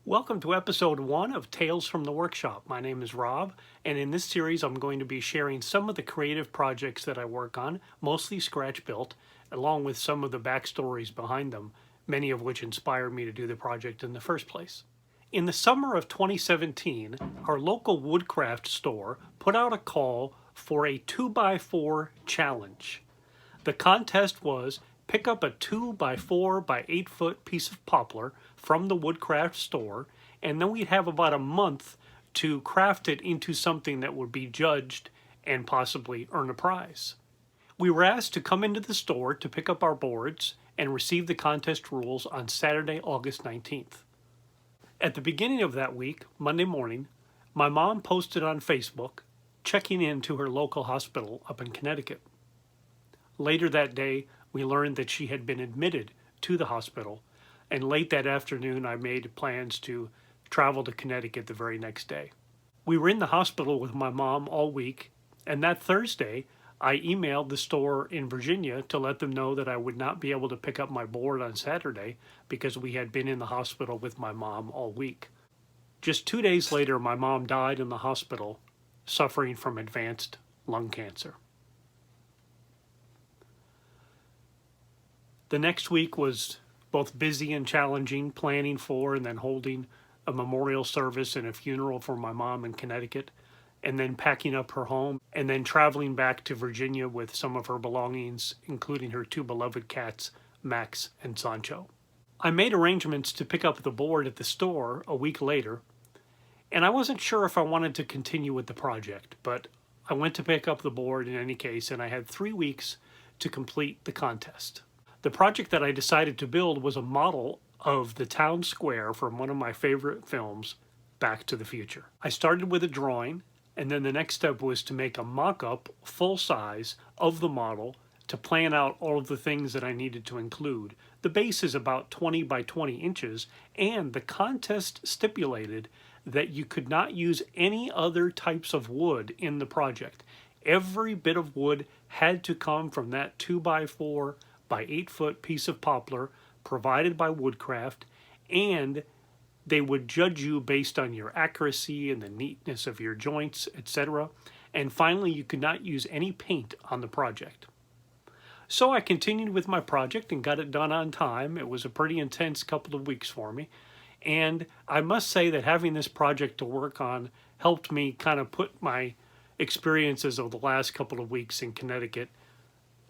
Welcome to episode 1 of Tales from the Workshop. My name is Rob, and in this series I'm going to be sharing some of the creative projects that I work on, mostly scratch built, along with some of the backstories behind them, many of which inspired me to do the project in the first place. In the summer of 2017, our local Woodcraft store put out a call for a 2x4 challenge. The contest was pick up a 2x4 by 8 foot piece of poplar from the Woodcraft store, and then we'd have about a month to craft it into something that would be judged and possibly earn a prize. We were asked to come into the store to pick up our boards and receive the contest rules on Saturday, August 19th. At the beginning of that week, Monday morning, my mom posted on Facebook checking into her local hospital up in Connecticut. Later that day, we learned that she had been admitted to the hospital, and late that afternoon I made plans to travel to Connecticut the very next day. We were in the hospital with my mom all week, and that Thursday I emailed the store in Virginia to let them know that I would not be able to pick up my board on Saturday because we had been in the hospital with my mom all week. Just 2 days later, my mom died in the hospital, suffering from advanced lung cancer. The next week was both busy and challenging, planning for and then holding a memorial service and a funeral for my mom in Connecticut, and then packing up her home, and then traveling back to Virginia with some of her belongings, including her 2 beloved cats, Max and Sancho. I made arrangements to pick up the board at the store a week later, and I wasn't sure if I wanted to continue with the project, but I went to pick up the board in any case, and I had 3 weeks to complete the contest. The project that I decided to build was a model of the town square from one of my favorite films, Back to the Future. I started with a drawing, and then the next step was to make a mock-up, full size, of the model to plan out all of the things that I needed to include. The base is about 20 by 20 inches, and the contest stipulated that you could not use any other types of wood in the project. Every bit of wood had to come from that 2x4 by 8 foot piece of poplar provided by Woodcraft, and they would judge you based on your accuracy and the neatness of your joints, etc. And finally, you could not use any paint on the project. So I continued with my project and got it done on time. It was a pretty intense couple of weeks for me, and I must say that having this project to work on helped me kind of put my experiences of the last couple of weeks in Connecticut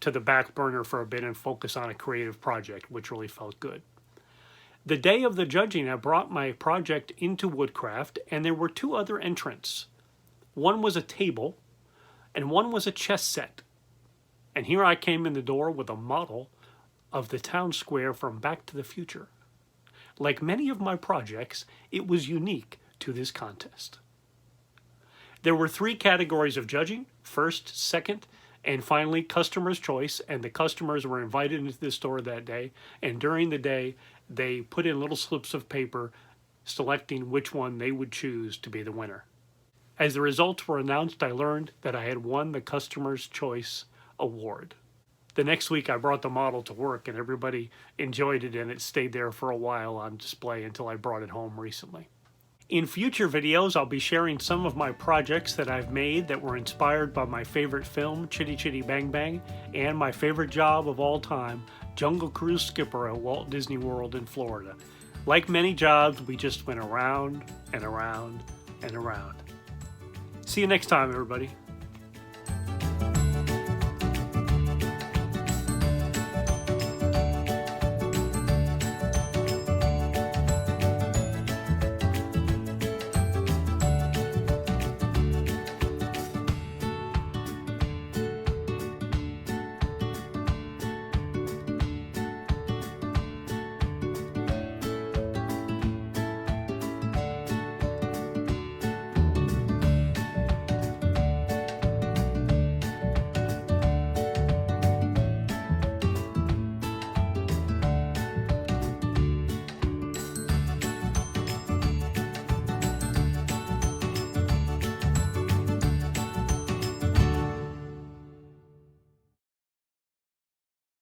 to the back burner for a bit and focus on a creative project, which really felt good. The day of the judging, I brought my project into Woodcraft, and there were 2 other entrants. One was a table, and one was a chess set. And here I came in the door with a model of the town square from Back to the Future. Like many of my projects, it was unique to this contest. There were 3 categories of judging: first, second, and finally, customer's choice, and the customers were invited into the store that day, and during the day, they put in little slips of paper selecting which one they would choose to be the winner. As the results were announced, I learned that I had won the Customer's Choice Award. The next week, I brought the model to work, and everybody enjoyed it, and it stayed there for a while on display until I brought it home recently. In future videos, I'll be sharing some of my projects that I've made that were inspired by my favorite film, Chitty Chitty Bang Bang, and my favorite job of all time, Jungle Cruise Skipper at Walt Disney World in Florida. Like many jobs, we just went around and around and around. See you next time, everybody.